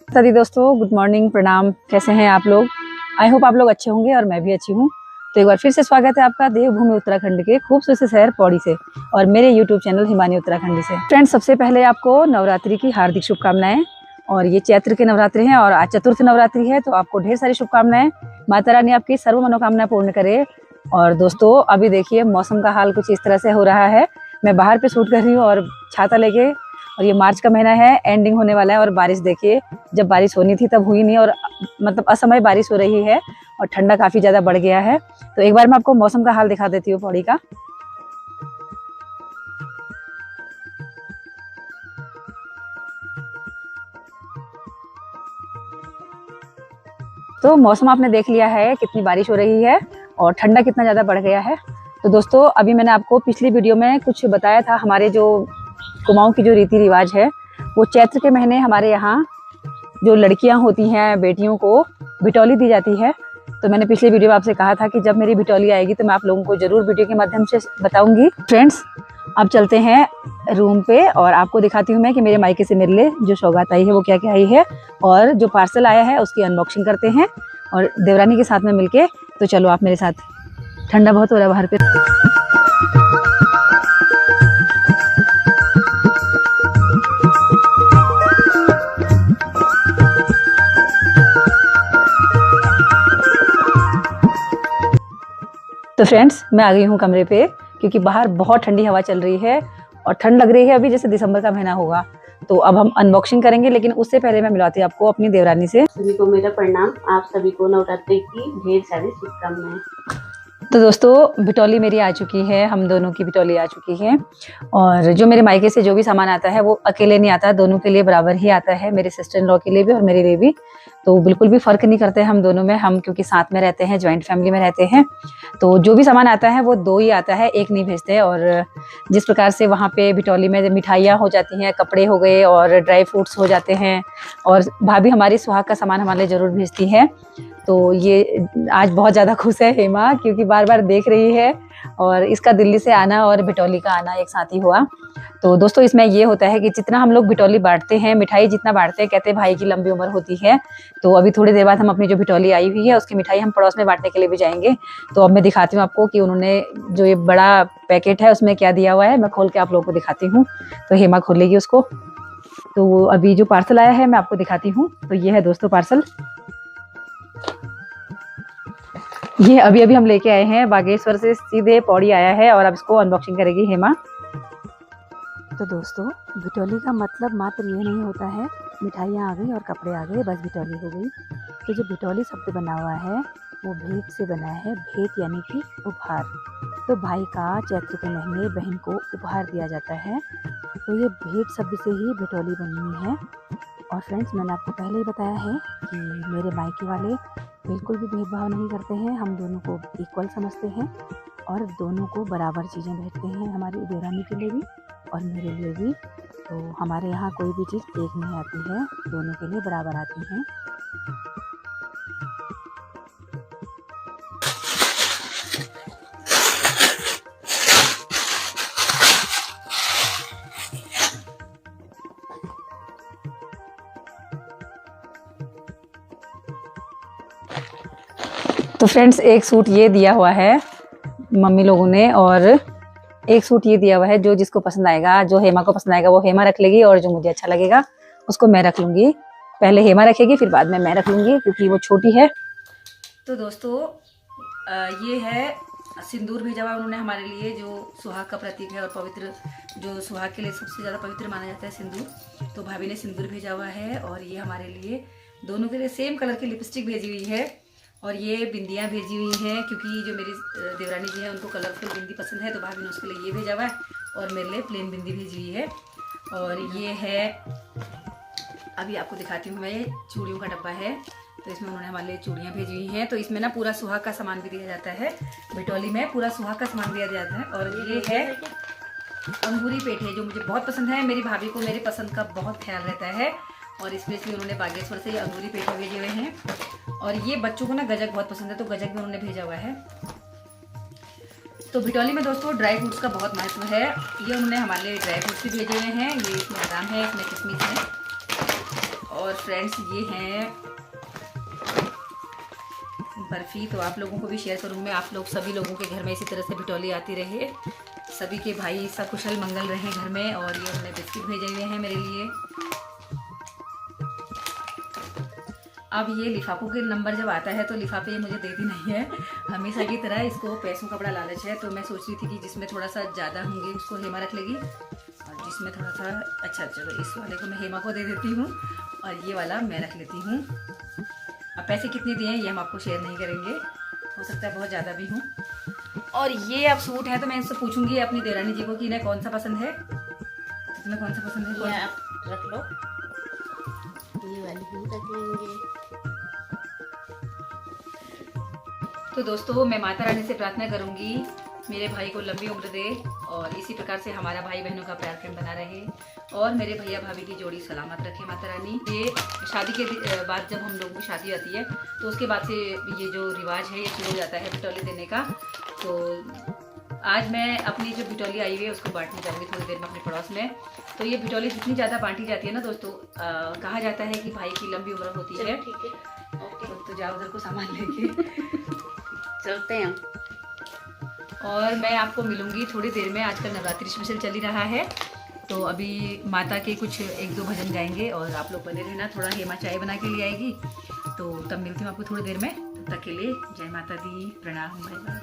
सभी दोस्तों, good morning, प्रणाम। कैसे हैं आप लोग? आई होप आप लोग अच्छे होंगे और मैं भी अच्छी हूँ। तो एक बार फिर से स्वागत है आपका देवभूमि उत्तराखंड के खूबसूरत शहर पौड़ी से और मेरे यूट्यूब चैनल हिमानी उत्तराखंडी से। फ्रेंड्स, सबसे पहले आपको नवरात्रि की हार्दिक शुभकामनाएं। और ये चैत्र के नवरात्रि हैं और आज चतुर्थ नवरात्रि है, तो आपको ढेर सारी शुभकामनाएं। माता रानी आपकी सर्व मनोकामना पूर्ण करे। और दोस्तों, अभी देखिए मौसम का हाल कुछ इस तरह से हो रहा है। मैं बाहर पे शूट कर रही हूँ और छाता लेके, और ये मार्च का महीना है, एंडिंग होने वाला है। और बारिश देखिए, जब बारिश होनी थी तब हुई नहीं, और मतलब असमय बारिश हो रही है और ठंडा काफी ज्यादा बढ़ गया है। तो एक बार मैं आपको मौसम का हाल दिखा देती हूँ पौड़ी का। तो मौसम आपने देख लिया है, कितनी बारिश हो रही है और ठंडा कितना ज्यादा बढ़ गया है। तो दोस्तों, अभी मैंने आपको पिछली वीडियो में कुछ बताया था, हमारे जो कुमाऊं की जो रीति रिवाज है, वो चैत्र के महीने हमारे यहाँ जो लड़कियां होती हैं, बेटियों को बिटौली दी जाती है। तो मैंने पिछले वीडियो में आपसे कहा था कि जब मेरी बिटौली आएगी तो मैं आप लोगों को जरूर वीडियो के माध्यम से बताऊंगी। फ्रेंड्स, अब चलते हैं रूम पे और आपको दिखाती हूँ मैं कि मेरे मायके से मेरे लिए जो सौगात आई है वो क्या क्या आई है, और जो पार्सल आया है उसकी अनबॉक्सिंग करते हैं और देवरानी के साथ में मिलके। तो चलो आप मेरे साथ। ठंडा बहुत हो रहा है बाहर पे। तो फ्रेंड्स, मैं आ गई हूँ कमरे पे, क्योंकि बाहर बहुत ठंडी हवा चल रही है और ठंड लग रही है अभी, जैसे दिसंबर का महीना होगा। तो अब हम अनबॉक्सिंग करेंगे, लेकिन उससे पहले मैं मिलाती हूँ आपको अपनी देवरानी से। सभी को मेरा प्रणाम। आप सभी को नवरात्रि की ढेर सारी शुभकामनाएं। तो दोस्तों, बिटौली मेरी आ चुकी है, हम दोनों की बिटौली आ चुकी है। और जो मेरे मायके से जो भी सामान आता है वो अकेले नहीं आता, दोनों के लिए बराबर ही आता है, मेरे सिस्टर इन लॉ के लिए भी और मेरे लिए भी। तो बिल्कुल भी फर्क नहीं करते हम दोनों में, हम क्योंकि साथ में रहते हैं, ज्वाइंट फैमिली में रहते हैं। तो जो भी सामान आता है वो दो ही आता है, एक नहीं भेजते। और जिस प्रकार से वहाँ पे बिटौली में मिठाइयाँ हो जाती हैं, कपड़े हो गए और ड्राई फ्रूट्स हो जाते हैं, और भाभी हमारी सुहाग का सामान हमारे लिए जरूर भेजती है। तो ये आज बहुत ज़्यादा खुश है हेमा, क्योंकि बार बार देख रही है, और इसका दिल्ली से आना और बिटौली का आना एक साथ ही हुआ। तो दोस्तों, इसमें ये होता है कि जितना हम लोग बिटौली बांटते हैं, मिठाई जितना बांटते हैं, कहते हैं भाई की लंबी उम्र होती है। तो अभी थोड़ी देर बाद हम अपनी जो बिटौली आई हुई है उसकी मिठाई हम पड़ोस में बांटने के लिए भी जाएंगे। तो अब मैं दिखाती हूँ आपको कि उन्होंने जो ये बड़ा पैकेट है उसमें क्या दिया हुआ है, मैं खोल के आप लोगों को दिखाती हूँ। तो हेमा खोलेगी उसको। तो अभी जो पार्सल आया है मैं आपको दिखाती हूँ। तो ये है दोस्तों पार्सल, ये अभी अभी हम लेके आए हैं, बागेश्वर से सीधे पौड़ी आया है, और अब इसको अनबॉक्सिंग करेगी हेमा। तो दोस्तों, बिटौली का मतलब मात्र ये नहीं होता है मिठाइयाँ आ गई और कपड़े आ गए बस बिटौली हो गई। तो जो बिटौली शब्द बना हुआ है वो भेंट से बना है, भेंट यानी कि उपहार। तो भाई का चैत्र के महीने बहन को उपहार दिया जाता है, तो ये भेंट शब्द से ही बिटौली बनी हुई है। और फ्रेंड्स, मैंने आपको पहले ही बताया है कि मेरे मायके वाले बिल्कुल भी भेदभाव नहीं करते हैं, हम दोनों को इक्वल समझते हैं और दोनों को बराबर चीज़ें भेजते हैं, हमारी देवरानी के लिए भी और मेरे लिए भी। तो हमारे यहाँ कोई भी चीज़ एक नहीं आती है, दोनों के लिए बराबर आती हैं। तो फ्रेंड्स, एक सूट ये दिया हुआ है मम्मी लोगों ने, और एक सूट ये दिया हुआ है, जो जिसको पसंद आएगा, जो हेमा को पसंद आएगा वो हेमा रख लेगी, और जो मुझे अच्छा लगेगा उसको मैं रख लूंगी। पहले हेमा रखेगी, फिर बाद में मैं रख लूंगी, क्योंकि वो छोटी है। तो दोस्तों, ये है सिंदूर भेजा हुआ उन्होंने हमारे लिए, जो सुहाग का प्रतीक है और पवित्र, जो सुहाग के लिए सबसे ज़्यादा पवित्र माना जाता है सिंदूर। तो भाभी ने सिंदूर भेजा हुआ है, और ये हमारे लिए दोनों के लिए सेम कलर की लिपस्टिक भेजी हुई है, और ये बिंदियाँ भेजी हुई हैं, क्योंकि जो मेरी देवरानी जी है उनको कलरफुल बिंदी पसंद है, तो भाभी ने उसके लिए ये भेजा हुआ है, और मेरे लिए प्लेन बिंदी भेजी हुई है। और ये है, अभी आपको दिखाती हूँ मैं, ये चूड़ियों का डब्बा है, तो इसमें उन्होंने हमारे लिए चूड़ियाँ भेजी हुई हैं। तो इसमें ना पूरा सुहाग का सामान भी दिया जाता है, बिटौली में पूरा सुहाग का सामान दिया जाता है। और ये है अंगूरी पेठे, जो मुझे बहुत पसंद है, मेरी भाभी को मेरी पसंद का बहुत ख्याल रहता है, और स्पेशली उन्होंने बागेश्वर से ये अंगूरी पेठे भेजे हुए हैं। और ये बच्चों को ना गजक बहुत पसंद है, तो गजक भी उन्होंने भेजा हुआ है। तो बिटौली में दोस्तों ड्राई फ्रूट्स का बहुत महत्व है, ये उन्होंने हमारे लिए ड्राई फ्रूट्स भी भेजे हुए हैं। ये इसमें बादाम है, इसमें किशमिश है, और फ्रेंड्स ये हैं बर्फ़ी, तो आप लोगों को भी शेयर करूँगी मैं। आप लोग सभी लोगों के घर में इसी तरह से बिटौली आती रहे, सभी के भाई सब कुशल मंगल रहे घर में। और ये हमने बिस्किट भेजे हुए हैं मेरे लिए। अब ये लिफाफों के नंबर जब आता है तो लिफाफे ये मुझे देती नहीं है हमेशा की तरह। इसको पैसों का बड़ा लालच है, तो मैं सोच रही थी कि जिसमें थोड़ा सा ज़्यादा होंगे उसको हेमा रख लेगी, और जिसमें थोड़ा सा अच्छा, चलो इस वाले को मैं हेमा को दे देती हूँ और ये वाला मैं रख लेती हूँ। अब पैसे कितने दिए हैं ये हम आपको शेयर नहीं करेंगे, हो सकता है बहुत ज़्यादा भी हूँ। और ये अब सूट है तो मैं इससे पूछूंगी अपनी देरानी जी को कि इन्हें कौन सा पसंद है। तुम्हें कौन सा पसंद है? ये आप रख लो, ये वाली भी रख लेंगे। तो दोस्तों मैं माता रानी से प्रार्थना करूंगी मेरे भाई को लंबी उम्र दे और इसी प्रकार से हमारा भाई बहनों का प्यार प्रेम बना रहे और मेरे भैया भाभी की जोड़ी सलामत रखे माता रानी। ये शादी के बाद जब हम लोगों की शादी आती है तो उसके बाद से ये जो रिवाज है ये शुरू हो जाता है बिटौली देने का। तो आज मैं अपनी जो बिटौली आई हुई है उसको बांटने जाऊँगी थोड़ी देर में अपने पड़ोस में। तो ये बिटौली जितनी ज़्यादा बांटी जाती है ना दोस्तों, कहा जाता है कि भाई की लंबी उम्र होती है। ठीक है, ओके, तो जाओ उधर को सामान लेके चलते हैं हम। और मैं आपको मिलूंगी थोड़ी देर में। आजकल नवरात्रि स्पेशल चल ही रहा है, तो अभी माता के कुछ 1-2 भजन गाएंगे और आप लोग बने रहना। थोड़ा हेमा चाय बना के ले आएगी, तो तब मिलती हूँ आपको थोड़ी देर में। तब तक के लिए जय माता दी, प्रणाम, बाय बाय।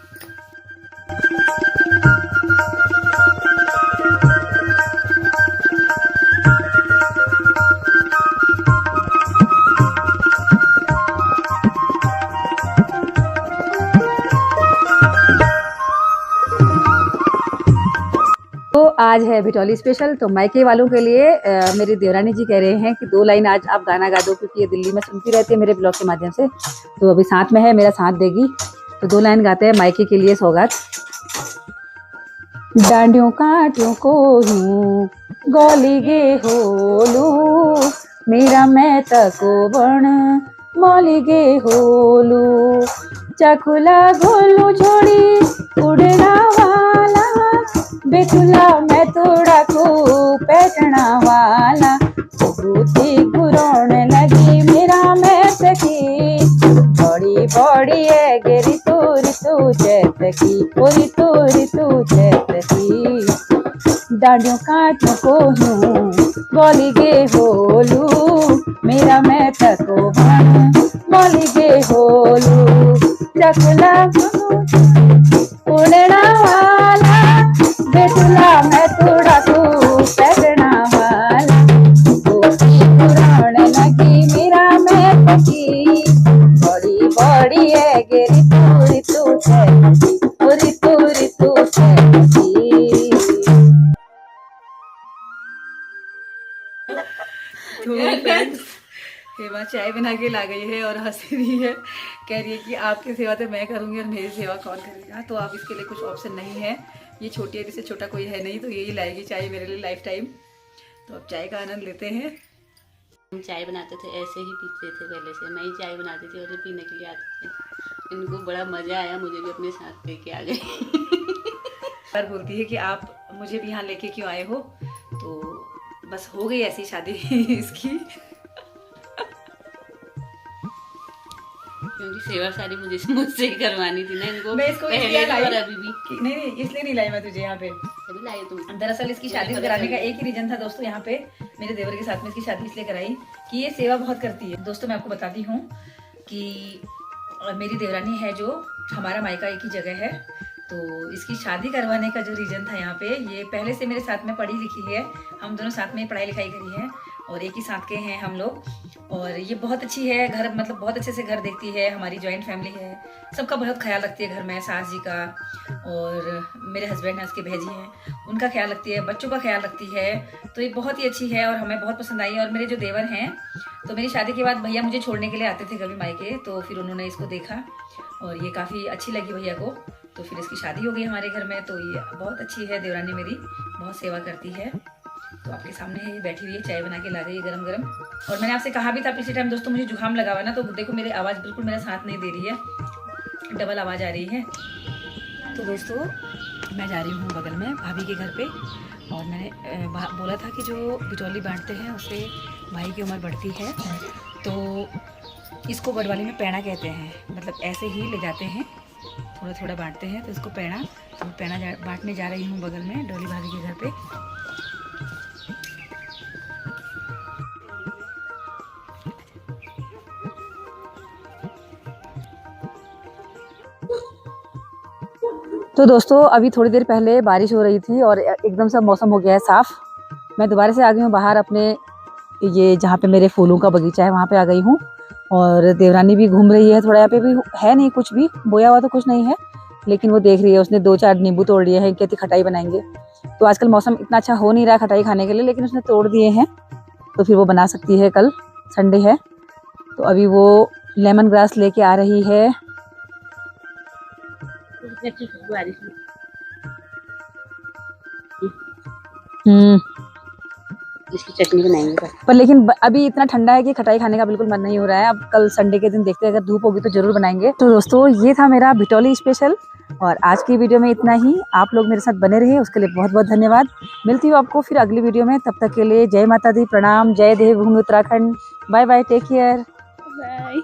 तो आज है बिटौली स्पेशल, तो मायके वालों के लिए मेरी देवरानी जी कह रहे हैं कि 2 लाइन आज आप गाना गा दो, क्योंकि ये दिल्ली में सुनती रहती है मेरे ब्लॉग के माध्यम से, तो अभी साथ में है, मेरा साथ देगी। तो 2 लाइन गाते हैं मायके के लिए सौगात। डांडियों कांटियों को यूं गोली गे होलू, मेरा मैं तको बण मोली गे होलू, चकुला गोलू छोड़ी उड़ना वाला, बेकुला मैं तोड़ा को पैटना वाला, भूती घुरोण लगी मेरा मैं सखी, बड़ी बड़ी है गिरी तोरी तू चैतकी, ओरी तोरी तू चैतकी, डांडियों कांटों को यूं बोली गे होलू, मेरा मैं तको बन बोली गे होलू, चकुला उड़ना वाला, बेकुला मैं तोड़ा को पैटना वाला, पुराण लगी मेरा मैं सखी, बड़ी बड़ी है गिरी तोरी तू चैतकी, ओरी तोरी तू चैतकी। हेमा चाय बना के ला गई है और हंसी रही है, कह रही है कि आपकी सेवा तो मैं करूंगी और मेरी सेवा कौन करेगा। तो अब इसके लिए कुछ ऑप्शन नहीं है, ये छोटी है, जिससे छोटा कोई है नहीं, तो यही लाएगी चाय मेरे लिए लाइफ टाइम। तो अब चाय का आनंद लेते हैं। हम चाय बनाते थे ऐसे ही पीते थे, पहले से मैं ही चाय बनाती थी और ये पीने के लिए आते थे। इनको बड़ा मज़ा आया, मुझे भी अपने साथ लेके आ गए। पर बोलती है कि आप मुझे भी यहाँ लेके क्यों आए हो, तो बस हो गई ऐसी शादी इसकी। क्योंकि सेवा सारी मुझसे ही करवानी थी ना इनको, मैं इसको पहले इसलिए लाई, और अभी भी। नहीं इसलिए नहीं लाई मैं तुझे यहाँ पे, अभी लाई तुम। दरअसल इसकी शादी कराने का एक ही रीजन था दोस्तों, यहाँ पे मेरे देवर के साथ में इसकी शादी इसलिए कराई कि ये सेवा बहुत करती है। दोस्तों मैं आपको बताती हूँ कि मेरी देवरानी है जो हमारा मायका एक ही जगह है, तो इसकी शादी करवाने का जो रीजन था यहाँ पे, ये पहले से मेरे साथ में पढ़ी लिखी है, हम दोनों साथ में पढ़ाई लिखाई करी है और एक ही साथ के हैं हम लोग। और ये बहुत अच्छी है, घर मतलब बहुत अच्छे से घर देखती है, हमारी जॉइंट फैमिली है, सबका बहुत ख्याल रखती है घर में, सास जी का और मेरे हस्बैंड हैं उसके भेजी हैं उनका ख्याल रखती है, बच्चों का ख्याल रखती है। तो ये बहुत ही अच्छी है और हमें बहुत पसंद आई। और मेरे जो देवर हैं, तो मेरी शादी के बाद भैया मुझे छोड़ने के लिए आते थे कभी मायके, तो फिर उन्होंने इसको देखा और ये काफ़ी अच्छी लगी भैया को, तो फिर इसकी शादी हो गई हमारे घर में। तो ये बहुत अच्छी है देवरानी मेरी, बहुत सेवा करती है। तो आपके सामने है, ये बैठी हुई है, चाय बना के ला गई है गरम गरम। और मैंने आपसे कहा भी था पिछले टाइम दोस्तों मुझे जुकाम लगा हुआ है ना, तो देखो मेरी आवाज़ बिल्कुल मेरा साथ नहीं दे रही है, डबल आवाज़ आ रही है। तो दोस्तों मैं जा रही हूँ बगल में भाभी के घर पे, और मैंने बोला था कि जो बिटौली बांटते हैं उससे भाई की उम्र बढ़ती है तो इसको गढ़वाली में पैणा कहते हैं, मतलब ऐसे ही ले जाते हैं, थोड़ा थोड़ा बांटते हैं, तो इसको पैणा, तो पैणा बांटने जा रही हूँ बगल में डोली भाभी के घर पे। तो दोस्तों अभी थोड़ी देर पहले बारिश हो रही थी और एकदम से मौसम हो गया है साफ़। मैं दोबारा से आ गई हूँ बाहर अपने ये जहाँ पे मेरे फूलों का बगीचा है वहाँ पे आ गई हूँ, और देवरानी भी घूम रही है। थोड़ा यहाँ पे भी है नहीं कुछ भी बोया हुआ तो कुछ नहीं है, लेकिन वो देख रही है। उसने 2-4 नींबू तोड़ लिए हैं, कहती खटाई बनाएंगे। तो आजकल मौसम इतना अच्छा हो नहीं रहा खटाई खाने के लिए, लेकिन उसने तोड़ दिए हैं तो फिर वो बना सकती है, कल संडे है। तो अभी वो लेमन ग्रास लेके आ रही है। इसकी चटनी बनाएंगे पर लेकिन अभी इतना ठंडा है कि खटाई खाने का बिल्कुल मन नहीं हो रहा है। अब कल संडे के दिन देखते हैं, अगर धूप होगी तो जरूर बनाएंगे। तो दोस्तों ये था मेरा भिटौली स्पेशल, और आज की वीडियो में इतना ही। आप लोग मेरे साथ बने रहे उसके लिए बहुत बहुत धन्यवाद। मिलती हूँ आपको फिर अगली वीडियो में, तब तक के लिए जय माता दी, प्रणाम, जय Devbhoomi Uttarakhand, bye bye, take care, bye.